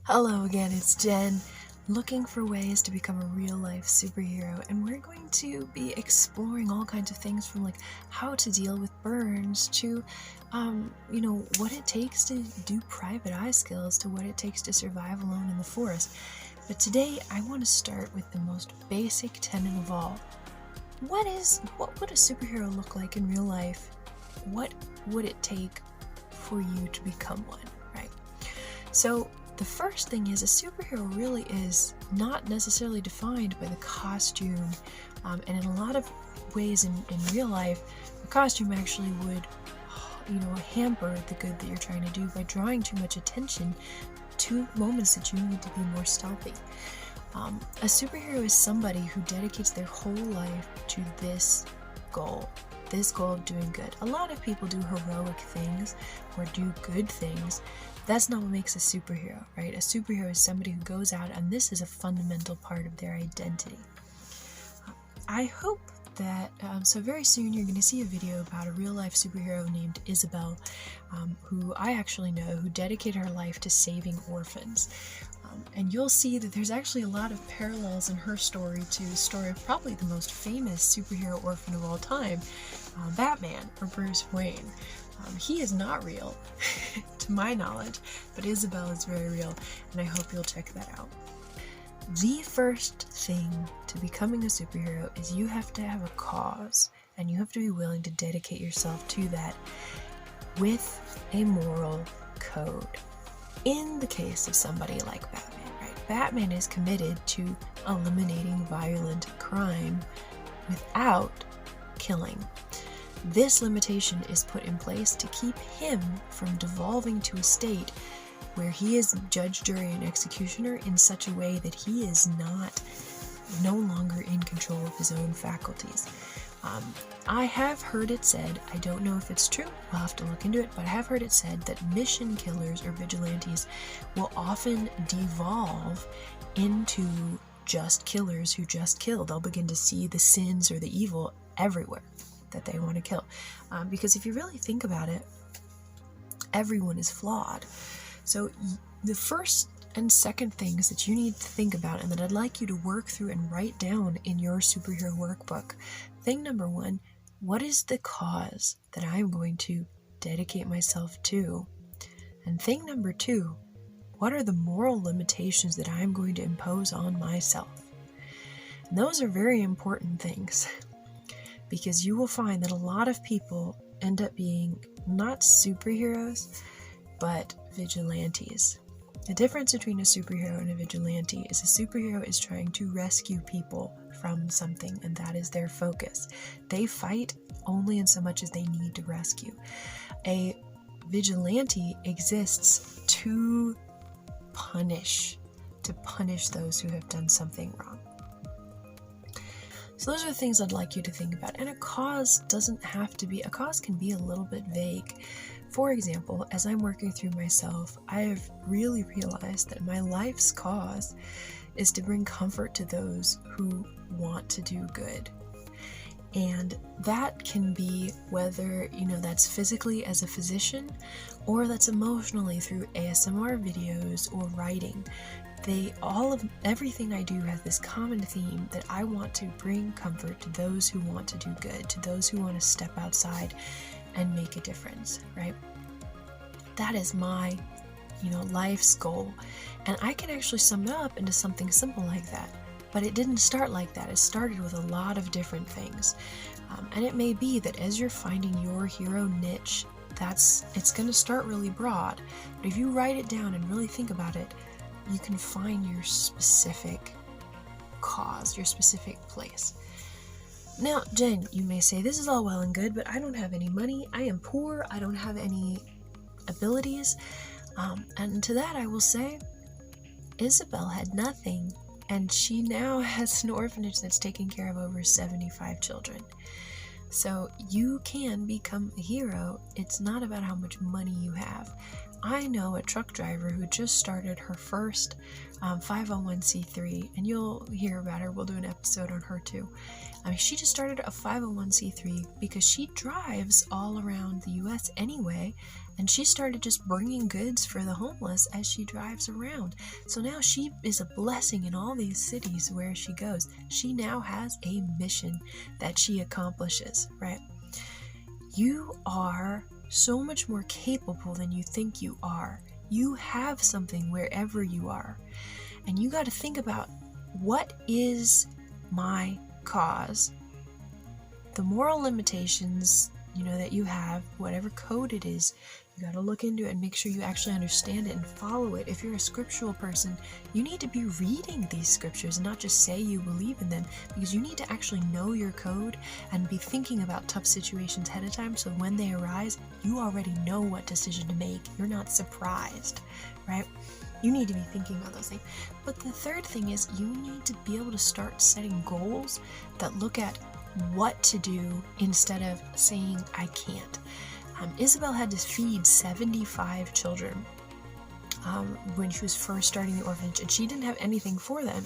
Hello again, it's Jen, looking for ways to become a real-life superhero, and we're going to be exploring all kinds of things from like how to deal with burns to, what it takes to do private eye skills to what it takes to survive alone in the forest. But today I want to start with the most basic tenet of all. What would a superhero look like in real life? What would it take for you to become one, right? So the first thing is a superhero really is not necessarily defined by the costume, and in a lot of ways in real life, the costume actually would, hamper the good that you're trying to do by drawing too much attention to moments that you need to be more stealthy. A superhero is somebody who dedicates their whole life to this goal of doing good. A lot of people do heroic things or do good things. That's not what makes a superhero, right? A superhero is somebody who goes out, and this is a fundamental part of their identity. I hope that, so very soon you're going to see a video about a real-life superhero named Isabel, who I actually know, who dedicated her life to saving orphans. And you'll see that there's actually a lot of parallels in her story to the story of probably the most famous superhero orphan of all time, Batman, or Bruce Wayne. He is not real, to my knowledge, but Isabel is very real, and I hope you'll check that out. The first thing to becoming a superhero is you have to have a cause, and you have to be willing to dedicate yourself to that with a moral code. In the case of somebody like Batman, right? Batman is committed to eliminating violent crime without killing. This limitation is put in place to keep him from devolving to a state where he is judge, jury, and executioner in such a way that he is no longer in control of his own faculties. I have heard it said, I don't know if it's true, we'll have to look into it, but I have heard it said that mission killers or vigilantes will often devolve into just killers who just kill. They'll begin to see the sins or the evil everywhere that they want to kill. Because if you really think about it, everyone is flawed. So the first and second things that you need to think about, and that I'd like you to work through and write down in your superhero workbook. Thing number one, what is the cause that I'm going to dedicate myself to? And thing number two, what are the moral limitations that I'm going to impose on myself? And those are very important things, because you will find that a lot of people end up being not superheroes, but vigilantes. The difference between a superhero and a vigilante is a superhero is trying to rescue people from something, and that is their focus. They fight only in so much as they need to rescue. A vigilante exists to punish those who have done something wrong. So those are the things I'd like you to think about. And a cause can be a little bit vague. For example, as I'm working through myself, I have really realized that my life's cause is to bring comfort to those who want to do good. And that can be whether, that's physically as a physician, or that's emotionally through ASMR videos or writing. Everything I do has this common theme that I want to bring comfort to those who want to do good, to those who want to step outside and make a difference, right? That is my, life's goal. And I can actually sum it up into something simple like that. But it didn't start like that. It started with a lot of different things. And it may be that as you're finding your hero niche, it's going to start really broad. But if you write it down and really think about it, you can find your specific cause, your specific place. Now, Jen, you may say, this is all well and good, but I don't have any money. I am poor. I don't have any abilities. And to that I will say, Isabel had nothing, and she now has an orphanage that's taking care of over 75 children. So you can become a hero. It's not about how much money you have. I know a truck driver who just started her first 501c3, and you'll hear about her. We'll do an episode on her too. She just started a 501c3 because she drives all around the US anyway, and she started just bringing goods for the homeless as she drives around. So now she is a blessing in all these cities where she goes. She now has a mission that she accomplishes, right? You are so much more capable than you think you are. You have something wherever you are. And you got to think about, what is my cause? The moral limitations, that you have, whatever code it is, you got to look into it and make sure you actually understand it and follow it. If you're a scriptural person, you need to be reading these scriptures and not just say you believe in them, because you need to actually know your code and be thinking about tough situations ahead of time, so when they arise, you already know what decision to make. You're not surprised, right? You need to be thinking about those things. But the third thing is, you need to be able to start setting goals that look at what to do instead of saying I can't. Isabel had to feed 75 children when she was first starting the orphanage, and she didn't have anything for them.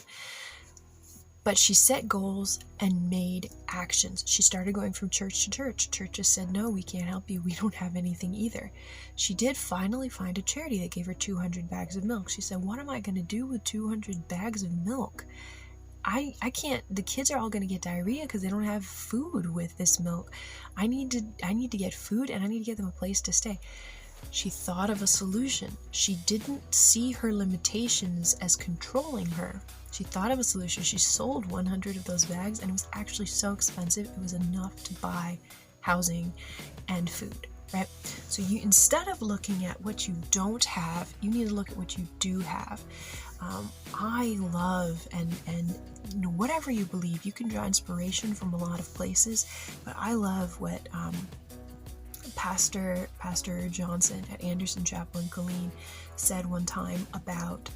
But she set goals and made actions. She started going from church to church. Churches said, no, we can't help you. We don't have anything either. She did finally find a charity that gave her 200 bags of milk. She said, what am I going to do with 200 bags of milk? I can't, the kids are all going to get diarrhea because they don't have food with this milk. I need to get food, and I need to get them a place to stay. She thought of a solution. She didn't see her limitations as controlling her. She thought of a solution. She sold 100 of those bags, and it was actually so expensive, it was enough to buy housing and food, right? So you, instead of looking at what you don't have, you need to look at what you do have. I love, and whatever you believe, you can draw inspiration from a lot of places, but I love what Pastor Johnson at Anderson Chapel in Killeen said one time about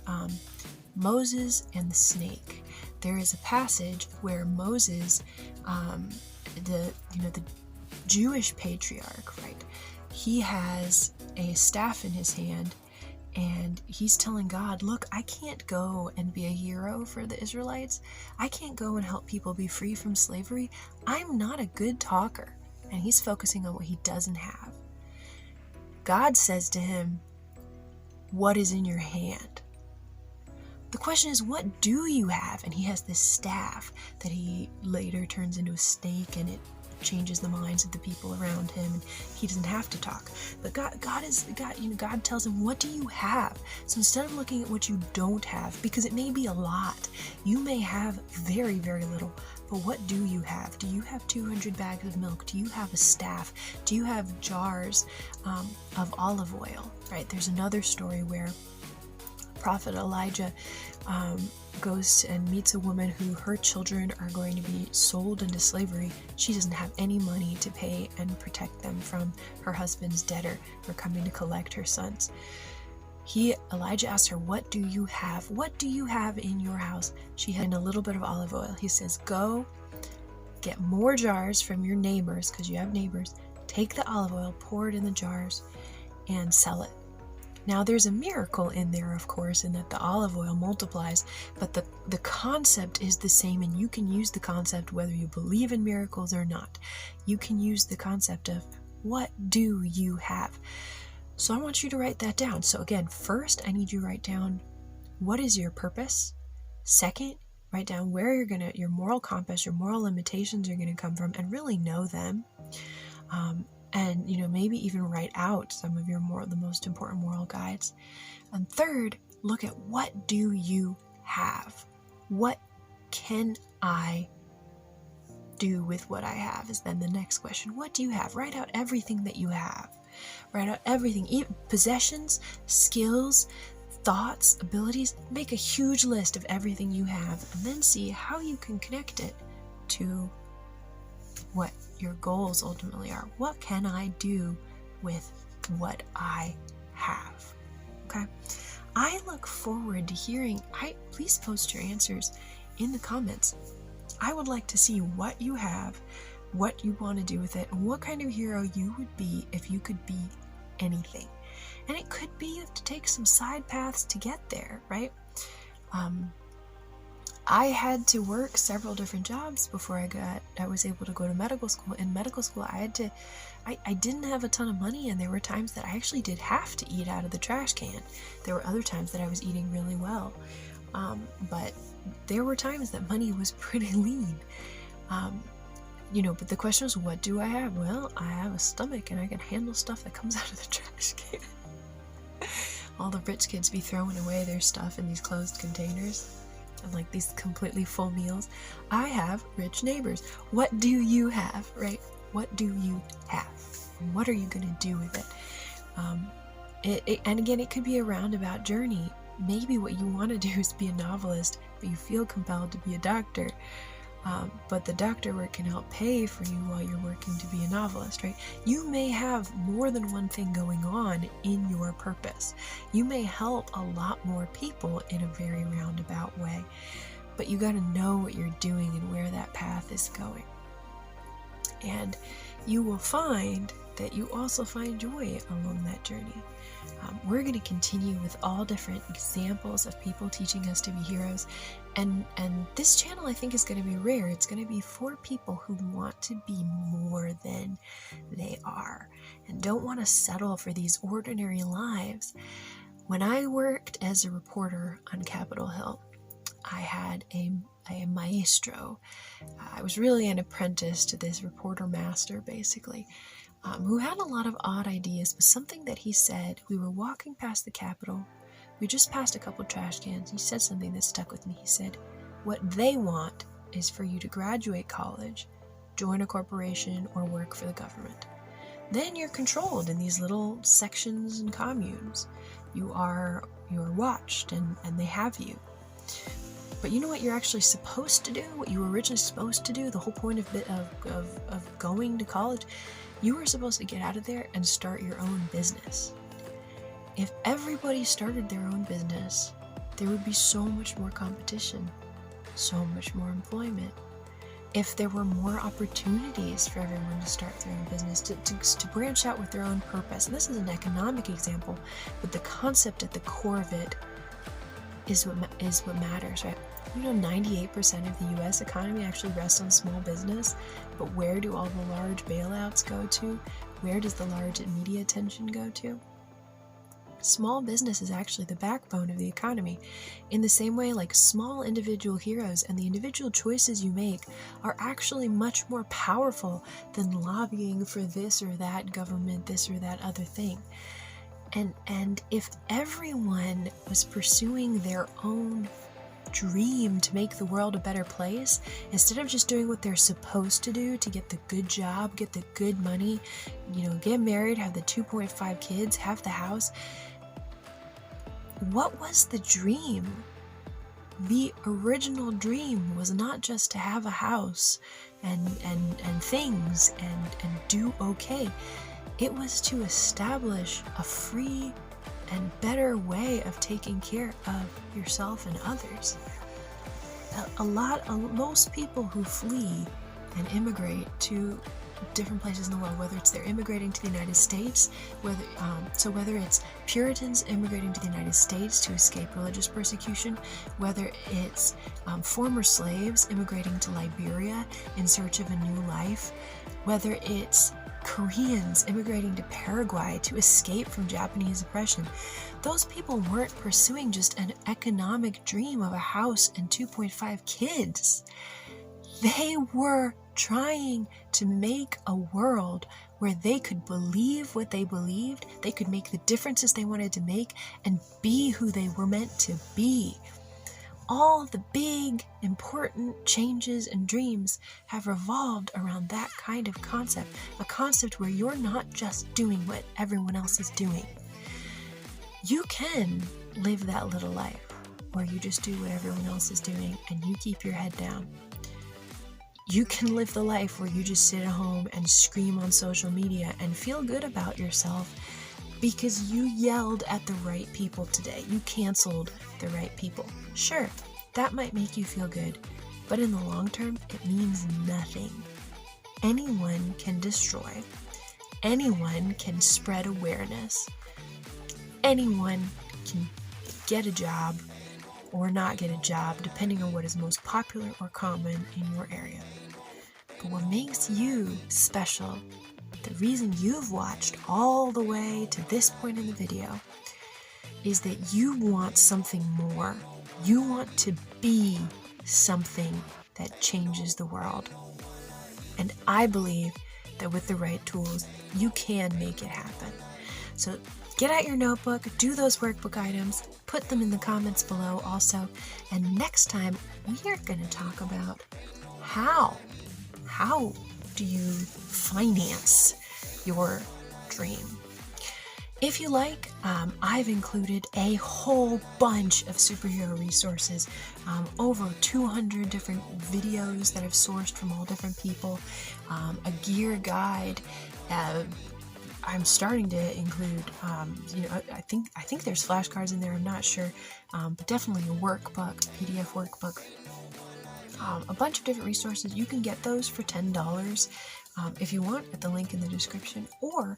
Moses and the snake. There is a passage where Moses, the Jewish patriarch, right? He has a staff in his hand, and he's telling God, look, I can't go and be a hero for the Israelites. I can't go and help people be free from slavery. I'm not a good talker. And he's focusing on what he doesn't have. God says to him, what is in your hand? The question is, what do you have? And he has this staff that he later turns into a snake, and it changes the minds of the people around him, and he doesn't have to talk. But God tells him, what do you have? So instead of looking at what you don't have, because it may be a lot, you may have very, very little, but what do you have? Do you have 200 bags of milk? Do you have a staff? Do you have jars of olive oil? Right? There's another story where Prophet Elijah goes and meets a woman who, her children are going to be sold into slavery. She doesn't have any money to pay and protect them from her husband's debtor for coming to collect her sons. Elijah asks her, what do you have? What do you have in your house? She had a little bit of olive oil. He says, go get more jars from your neighbors, because you have neighbors. Take the olive oil, pour it in the jars, and sell it. Now, there's a miracle in there, of course, in that the olive oil multiplies, but the concept is the same, and you can use the concept whether you believe in miracles or not. You can use the concept of, what do you have? So I want you to write that down. So again, first, I need you to write down, what is your purpose? Second, write down where your moral compass, your moral limitations are going to come from, and really know them. And maybe even write out some of the most important moral guides. And third, look at, what do you have? What can I do with what I have is then the next question. What do you have? Write out everything that you have. Write out everything, possessions, skills, thoughts, abilities. Make a huge list of everything you have, and then see how you can connect it to what your goals ultimately are. What can I do with what I have? Okay. I look forward to hearing. Please post your answers in the comments. I would like to see what you have, what you want to do with it, and what kind of hero you would be if you could be anything. And it could be you have to take some side paths to get there, right? I had to work several different jobs before I was able to go to medical school. In medical school, I didn't have a ton of money, and there were times that I actually did have to eat out of the trash can. There were other times that I was eating really well. But there were times that money was pretty lean. But the question was, what do I have? Well, I have a stomach, and I can handle stuff that comes out of the trash can. All the rich kids be throwing away their stuff in these closed containers. And like these completely full meals. I have rich neighbors. What do you have, right? What do you have? And what are you going to do with it? And again, it could be a roundabout journey. Maybe what you want to do is be a novelist, but you feel compelled to be a doctor. But the doctor work can help pay for you while you're working to be a novelist, right? You may have more than one thing going on in your purpose. You may help a lot more people in a very roundabout way, but you got to know what you're doing and where that path is going. And you will find that you also find joy along that journey. We're going to continue with all different examples of people teaching us to be heroes. And this channel, I think, is going to be rare. It's going to be for people who want to be more than they are and don't want to settle for these ordinary lives. When I worked as a reporter on Capitol Hill, I had a maestro. I was really an apprentice to this reporter master, basically. Who had a lot of odd ideas, but something that he said, we were walking past the Capitol, we just passed a couple trash cans, he said something that stuck with me. He said, what they want is for you to graduate college, join a corporation, or work for the government. Then you're controlled in these little sections and communes. You're watched, and they have you. But you know what you're actually supposed to do, what you were originally supposed to do, the whole point of going to college? You were supposed to get out of there and start your own business. If everybody started their own business, there would be so much more competition, so much more employment. If there were more opportunities for everyone to start their own business, to branch out with their own purpose. And this is an economic example, but the concept at the core of it is what matters, right? 98% of the US economy actually rests on small business, but where do all the large bailouts go to? Where does the large media attention go to? Small business is actually the backbone of the economy. In the same way, like small individual heroes and the individual choices you make are actually much more powerful than lobbying for this or that government, this or that other thing. And if everyone was pursuing their own dream to make the world a better place, instead of just doing what they're supposed to do to get the good job, get the good money, get married, have the 2.5 kids, have the house, what was the dream? The original dream was not just to have a house and things and do okay. It was to establish a free and better way of taking care of yourself and others. Most people who flee and immigrate to different places in the world, whether it's they're immigrating to the United States, whether it's Puritans immigrating to the United States to escape religious persecution, whether it's former slaves immigrating to Liberia in search of a new life, whether it's Koreans immigrating to Paraguay to escape from Japanese oppression. Those people weren't pursuing just an economic dream of a house and 2.5 kids. They were trying to make a world where they could believe what they believed, they could make the differences they wanted to make, and be who they were meant to be. All the big, important changes and dreams have revolved around that kind of concept, a concept where you're not just doing what everyone else is doing. You can live that little life where you just do what everyone else is doing and you keep your head down. You can live the life where you just sit at home and scream on social media and feel good about yourself because you yelled at the right people today. You canceled the right people. Sure, that might make you feel good, but in the long term, it means nothing. Anyone can destroy. Anyone can spread awareness. anyone can get a job or not get a job, depending on what is most popular or common in your area. But what makes you special, the reason you've watched all the way to this point in the video, is that you want something more. You want to be something that changes the world. And I believe that with the right tools, you can make it happen. So get out your notebook, do those workbook items, put them in the comments below also. And next time, we are going to talk about how do you finance your dream. If you like, I've included a whole bunch of superhero resources, over 200 different videos that I've sourced from all different people, a gear guide. I'm starting to include, I think there's flashcards in there. I'm not sure, but definitely a workbook, PDF workbook. A bunch of different resources. You can get those for $10 if you want at the link in the description. Or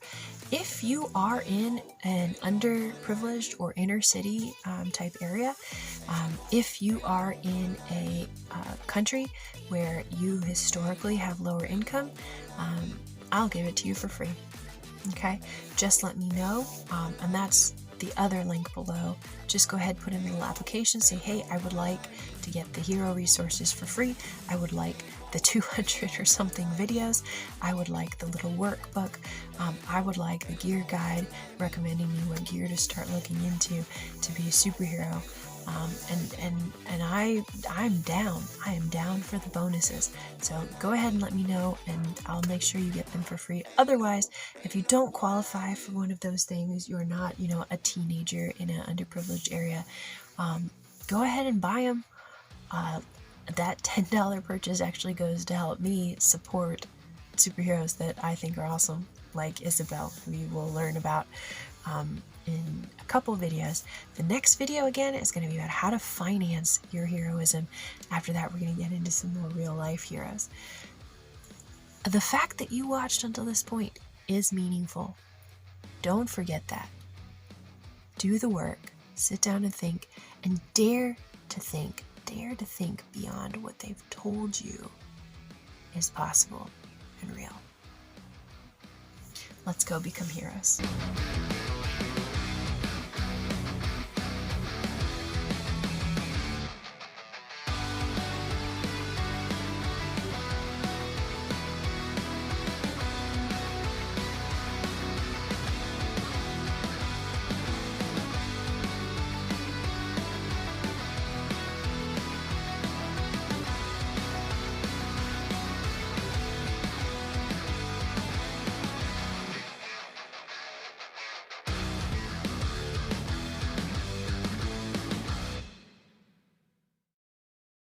if you are in an underprivileged or inner city type area, if you are in a country where you historically have lower income, I'll give it to you for free. Okay, just let me know, and that's the other link below. Just go ahead, put in a little application, say, hey, I would like to get the hero resources for free. I would like the 200 or something videos. I would like the little workbook. I would like the gear guide recommending you what gear to start looking into to be a superhero. I'm down. I am down for the bonuses. So go ahead and let me know, and I'll make sure you get them for free. Otherwise, if you don't qualify for one of those things, you're not, a teenager in an underprivileged area, go ahead and buy them. That $10 purchase actually goes to help me support superheroes that I think are awesome, like Isabel, who you will learn about in a couple videos. The next video, again, is going to be about how to finance your heroism. After that, we're going to get into some more real life heroes. The fact that you watched until this point is meaningful. Don't forget that. Do the work, sit down and think, and dare to think beyond what they've told you is possible and real. Let's go become heroes.